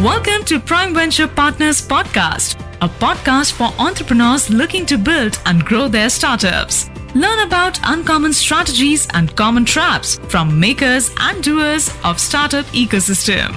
Welcome to Prime Venture Partners Podcast, a podcast for entrepreneurs looking to build and grow their startups. Learn about uncommon strategies and common traps from makers and doers of startup ecosystem.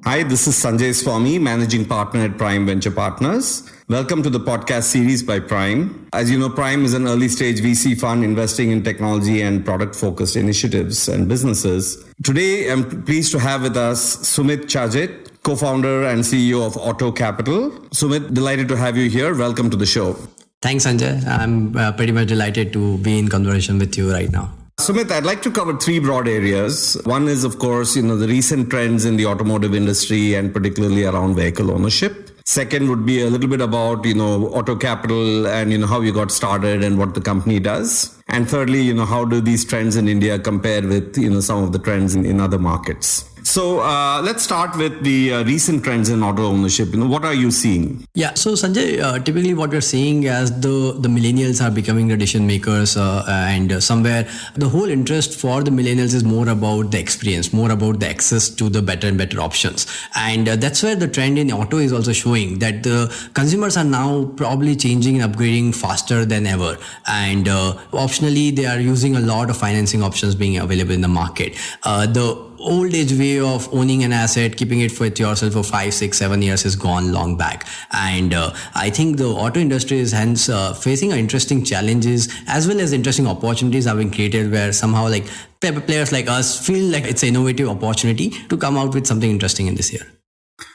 Hi, this is Sanjay Swami, Managing Partner at Prime Venture Partners. Welcome to the podcast series by Prime. As you know, Prime is an early stage VC fund investing in technology and product focused initiatives and businesses. Today, I'm pleased to have with us Sumit Chajit, co-founder and CEO of Auto Capital. Sumit, delighted to have you here. Welcome to the show. Thanks, Sanjay. I'm pretty much delighted to be in conversation with you right now. Sumit, I'd like to cover three broad areas. One is, of course, the recent trends in the automotive industry and particularly around vehicle ownership. Second would be a little bit about, Auto Capital and, how you got started and what the company does. And thirdly, how do these trends in India compare with, some of the trends in other markets? So let's start with the recent trends in auto ownership. What are you seeing? Yeah, so Sanjay, typically what we're seeing as the millennials are becoming the decision makers and somewhere the whole interest for the millennials is more about the experience, more about the access to the better and better options. And that's where the trend in auto is also showing that the consumers are now probably changing and upgrading faster than ever. And optionally, they are using a lot of financing options being available in the market. The old age way of owning an asset, keeping it for yourself for 5, 6, 7 years has gone long back. And I think the auto industry is hence facing interesting challenges as well as interesting opportunities have been created where somehow like players like us feel like it's an innovative opportunity to come out with something interesting in this year.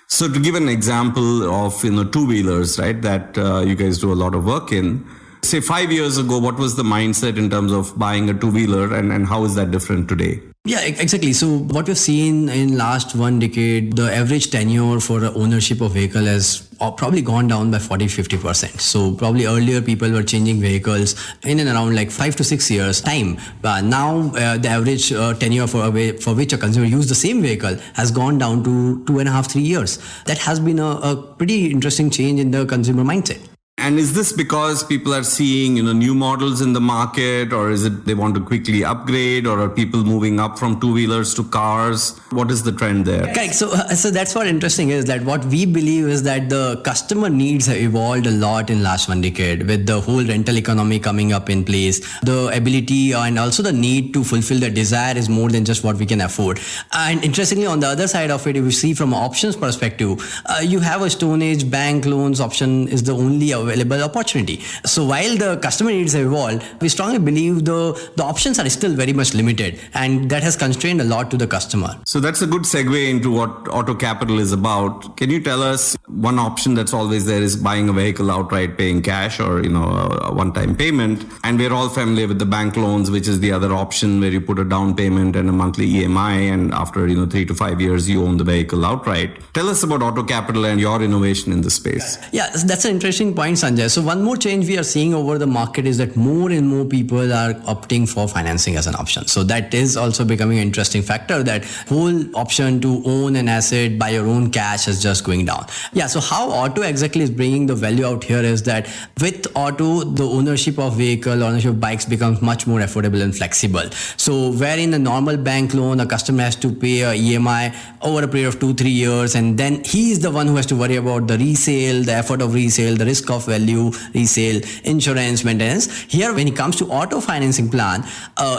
So to give an example of, two-wheelers, right, that you guys do a lot of work in, say 5 years ago, what was the mindset in terms of buying a two-wheeler and how is that different today? Yeah, exactly. So what we've seen in last 1 decade, the average tenure for ownership of vehicle has probably gone down by 40-50%. So probably earlier people were changing vehicles in and around like 5 to 6 years time. But now the average tenure for which a consumer used the same vehicle has gone down to 2.5, 3 years. That has been a pretty interesting change in the consumer mindset. And is this because people are seeing, new models in the market, or is it they want to quickly upgrade, or are people moving up from two-wheelers to cars? What is the trend there? Correct. So that's what interesting is that what we believe is that the customer needs have evolved a lot in last 1 decade with the whole rental economy coming up in place. The ability and also the need to fulfill the desire is more than just what we can afford. And interestingly, on the other side of it, if you see from an options perspective, you have a Stone Age bank loans option is the only available opportunity. So while the customer needs have evolved, we strongly believe the options are still very much limited, and that has constrained a lot to the customer. So that's a good segue into what Auto Capital is about. Can you tell us one option that's always there is buying a vehicle outright, paying cash or a one-time payment, and we're all familiar with the bank loans, which is the other option where you put a down payment and a monthly EMI, and after 3 to 5 years you own the vehicle outright. Tell us about Auto Capital and your innovation in this space. Yeah, that's an interesting point, Sanjay. So one more change we are seeing over the market is that more and more people are opting for financing as an option. So that is also becoming an interesting factor, that whole option to own an asset by your own cash is just going down. Yeah, so how Auto exactly is bringing the value out here is that with Auto, the ownership of vehicle, ownership of bikes becomes much more affordable and flexible. So where in a normal bank loan, a customer has to pay a EMI over a period of 2-3 years, and then he is the one who has to worry about the resale, the effort of resale, the risk of value, resale, insurance, maintenance. Here, when it comes to auto financing plan,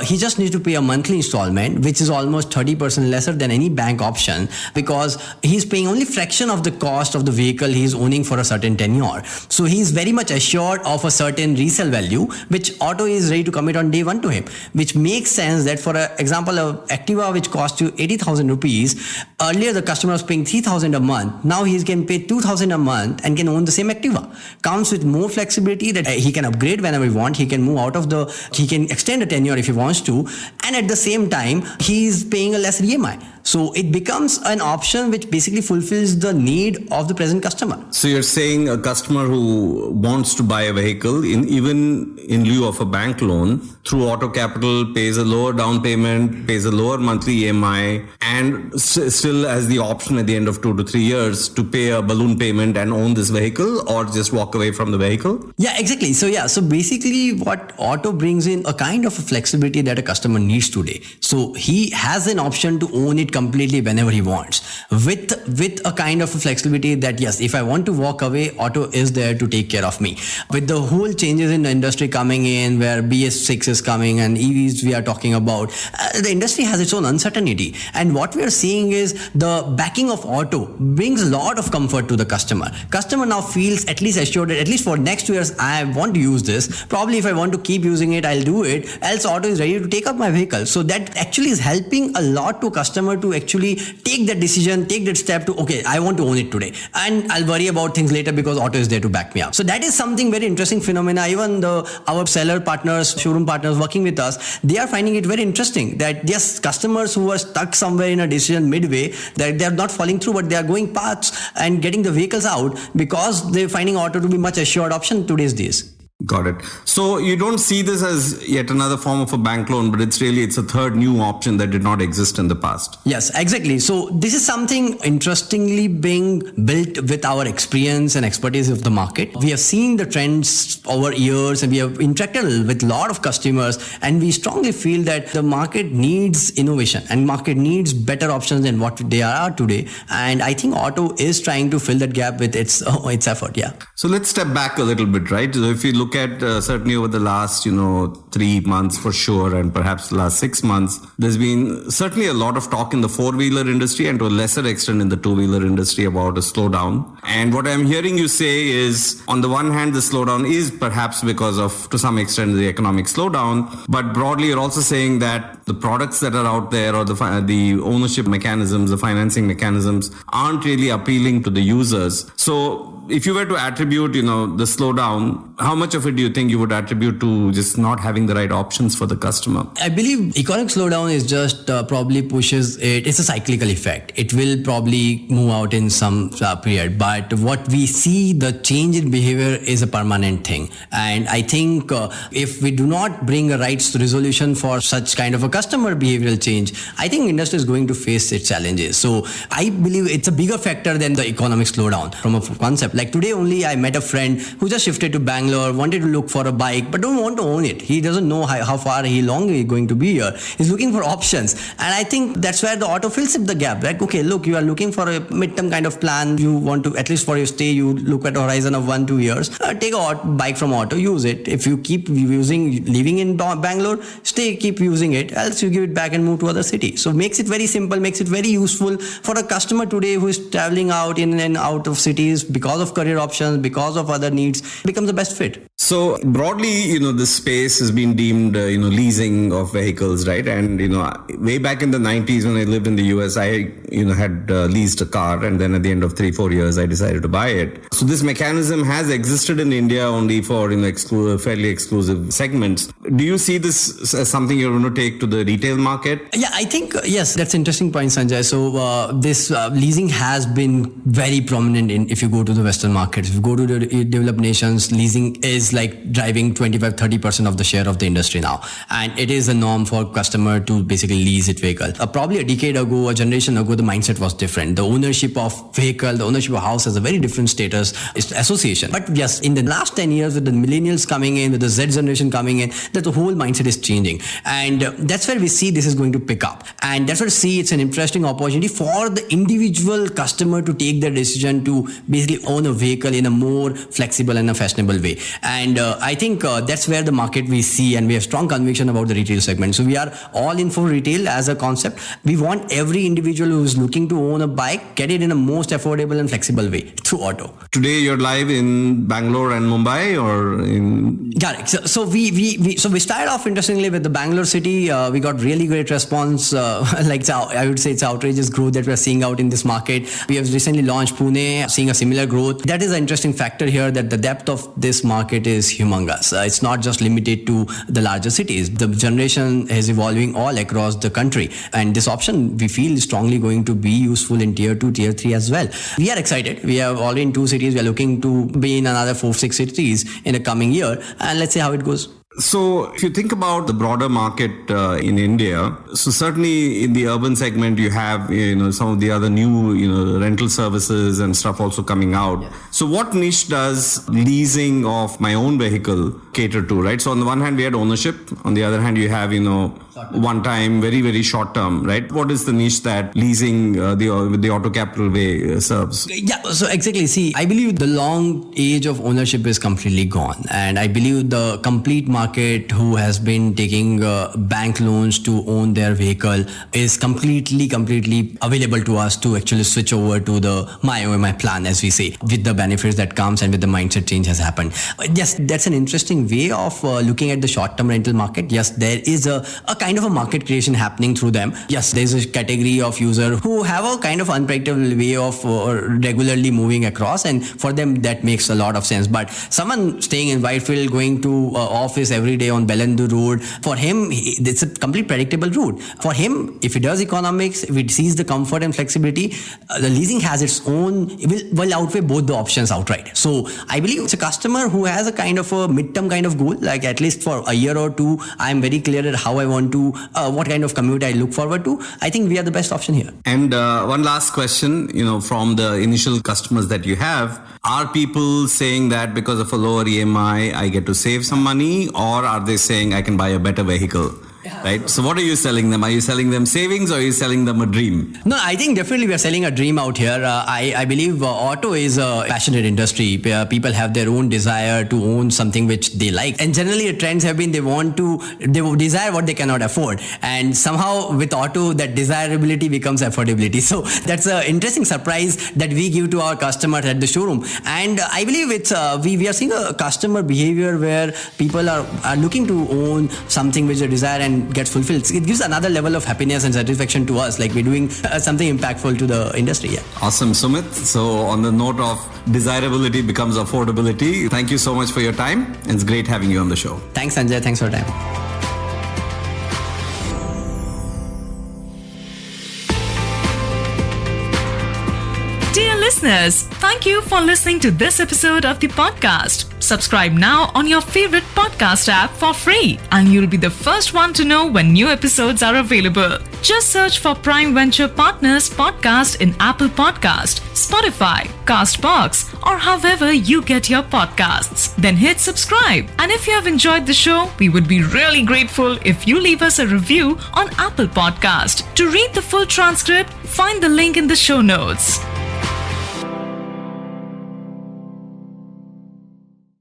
he just needs to pay a monthly installment, which is almost 30% lesser than any bank option because he's paying only fraction of the cost of the vehicle he's owning for a certain tenure. So he's very much assured of a certain resale value, which Auto is ready to commit on day one to him, which makes sense that for example, a Activa which costs you 80,000 rupees, earlier the customer was paying 3,000 a month. Now he can pay 2,000 a month and can own the same Activa. Comes with more flexibility that he can upgrade whenever he wants. He can move out of he can extend the tenure if he wants to. And at the same time, he's paying a lesser EMI. So it becomes an option which basically fulfills the need of the present customer. So you're saying a customer who wants to buy a vehicle, even in lieu of a bank loan, through Auto Capital pays a lower down payment, pays a lower monthly EMI, and still has the option at the end of 2 to 3 years to pay a balloon payment and own this vehicle, or just walk away from the vehicle? Yeah, exactly. So basically what Auto brings in a kind of a flexibility that a customer needs today. So he has an option to own it completely whenever he wants, with a kind of a flexibility that yes, if I want to walk away, auto is there to take care of me. With the whole changes in the industry coming in, where BS6 is coming and EVs we are talking about, the industry has its own uncertainty. And what we are seeing is the backing of auto brings a lot of comfort to the customer. Customer now feels at least assured that at least for next 2 years, I want to use this. Probably if I want to keep using it, I'll do it. Else auto is ready to take up my vehicle. So that actually is helping a lot to customer to actually take that decision, take that step to, okay, I want to own it today. And I'll worry about things later because auto is there to back me up. So that is something very interesting phenomena. Even our seller partners, showroom partners working with us, they are finding it very interesting that yes, customers who are stuck somewhere in a decision midway, that they are not falling through, but they are going paths and getting the vehicles out because they're finding auto to be much assured option today's days. Got it. So you don't see this as yet another form of a bank loan, but it's a third new option that did not exist in the past. Yes, exactly. So this is something interestingly being built with our experience and expertise of the market. We have seen the trends over years and we have interacted with a lot of customers, and we strongly feel that the market needs innovation and market needs better options than what they are today. And I think auto is trying to fill that gap with its effort. Yeah. So let's step back a little bit, right? So if you look at certainly over the last 3 months for sure, and perhaps the last 6 months, there's been certainly a lot of talk in the four-wheeler industry and to a lesser extent in the two-wheeler industry about a slowdown. And what I'm hearing you say is, on the one hand, the slowdown is perhaps because of, to some extent, the economic slowdown, but broadly you're also saying that the products that are out there or the ownership mechanisms, the financing mechanisms aren't really appealing to the users. So if you were to attribute, the slowdown, how much of it do you think you would attribute to just not having the right options for the customer? I believe economic slowdown is just probably pushes it. It's a cyclical effect. It will probably move out in some period. But what we see, the change in behavior is a permanent thing. And I think if we do not bring a right resolution for such kind of a customer behavioral change, I think industry is going to face its challenges. So I believe it's a bigger factor than the economic slowdown from a concept. Like today only I met a friend who just shifted to Bangalore, wanted to look for a bike, but don't want to own it. He doesn't know how far long he's going to be here. He's looking for options. And I think that's where the auto fills up the gap. Like, okay, look, you are looking for a midterm kind of plan. You want to, at least for your stay, you look at a horizon of 1-2 years. Take a bike from auto, use it. If you keep living in Bangalore, keep using it. Else you give it back and move to other city. So makes it very simple, makes it very useful for a customer today who is traveling out in and out of cities because of career options, because of other needs, becomes the best fit. So broadly, this space has been deemed, leasing of vehicles, right? And, way back in the 90s when I lived in the US, I, had leased a car, and then at the end of 3-4 years, I decided to buy it. So this mechanism has existed in India only for, fairly exclusive segments. Do you see this as something you're going to take to the retail market? Yeah, I think, yes, that's an interesting point, Sanjay. So this leasing has been very prominent if you go to the Western markets. If you go to the developed nations, leasing is like driving 25-30% of the share of the industry now. And it is a norm for customer to basically lease its vehicle. Probably a decade ago, a generation ago, the mindset was different. The ownership of vehicle, the ownership of house has a very different status, association. But yes, in the last 10 years with the millennials coming in, with the Z generation coming in, that the whole mindset is changing. And that's where we see this is going to pick up. And that's where we see it's an interesting opportunity for the individual customer to take their decision to basically own a vehicle in a more flexible and a fashionable way. And I think that's where the market we see, and we have strong conviction about the retail segment. So we are all in for retail as a concept. We want every individual who is looking to own a bike, get it in a most affordable and flexible way through auto. Today you're live in Bangalore and Mumbai, or in... Got it. So we started off interestingly with the Bangalore city. We got really great response. I would say it's outrageous growth that we're seeing out in this market. We have recently launched Pune, seeing a similar growth. That is an interesting factor here, that the depth of this market is humongous. It's not just limited to the larger cities. The generation is evolving all across the country. And this option, we feel, is strongly going to be useful in tier 2, tier 3 as well. We are excited. We are already in 2 cities. We are looking to be in another 4-6 cities in the coming year. And let's see how it goes. So if you think about the broader market in India, so certainly in the urban segment, you have, some of the other new, rental services and stuff also coming out. Yeah. So what niche does leasing of my own vehicle cater to, right? So on the one hand, we had ownership. On the other hand, you have, one time, very, very short term, right? What is the niche that leasing the Auto Capital way serves? Yeah, so exactly. See, I believe the long age of ownership is completely gone. And I believe the complete market who has been taking bank loans to own their vehicle is completely available to us to actually switch over to the my plan, as we say, with the benefits that comes and with the mindset change has happened. Yes, that's an interesting way of looking at the short-term rental market. Yes, there is a kind of a market creation happening through them. Yes, there's a category of user who have a kind of unpredictable way of regularly moving across, and for them that makes a lot of sense. But someone staying in Whitefield, going to office every day on Bellandur Road, for him it's a complete predictable route. For him, if he does economics, if he sees the comfort and flexibility, the leasing has its own, will outweigh both the options outright. So I believe it's a customer who has a kind of a midterm kind of goal, like at least for a year or two, I'm very clear at how I want to, what kind of commute I look forward to. I think we are the best option here. And one last question, from the initial customers that you have, are people saying that because of a lower EMI, I get to save some money, or are they saying I can buy a better vehicle? Right. So what are you selling them? Are you selling them savings, or are you selling them a dream? No, I think definitely we are selling a dream out here. I believe auto is a passionate industry. People have their own desire to own something which they like. And generally the trends have been they desire what they cannot afford. And somehow with auto, that desirability becomes affordability. So that's an interesting surprise that we give to our customers at the showroom. And I believe it's we are seeing a customer behavior where people are looking to own something which they desire and gets fulfilled. It gives another level of happiness and satisfaction to us, like we're doing something impactful to the industry. Yeah. Awesome, Sumit. So on the note of desirability becomes affordability, thank you so much for your time. It's great having you on the show. Thanks, Sanjay. Thanks for your time. Dear listeners, thank you for listening to this episode of the podcast. Subscribe now on your favorite podcast app for free, and you'll be the first one to know when new episodes are available. Just search for Prime Venture Partners Podcast in Apple Podcast, Spotify, Castbox, or however you get your podcasts. Then hit subscribe. And if you have enjoyed the show, we would be really grateful if you leave us a review on Apple Podcast. To read the full transcript, find the link in the show notes.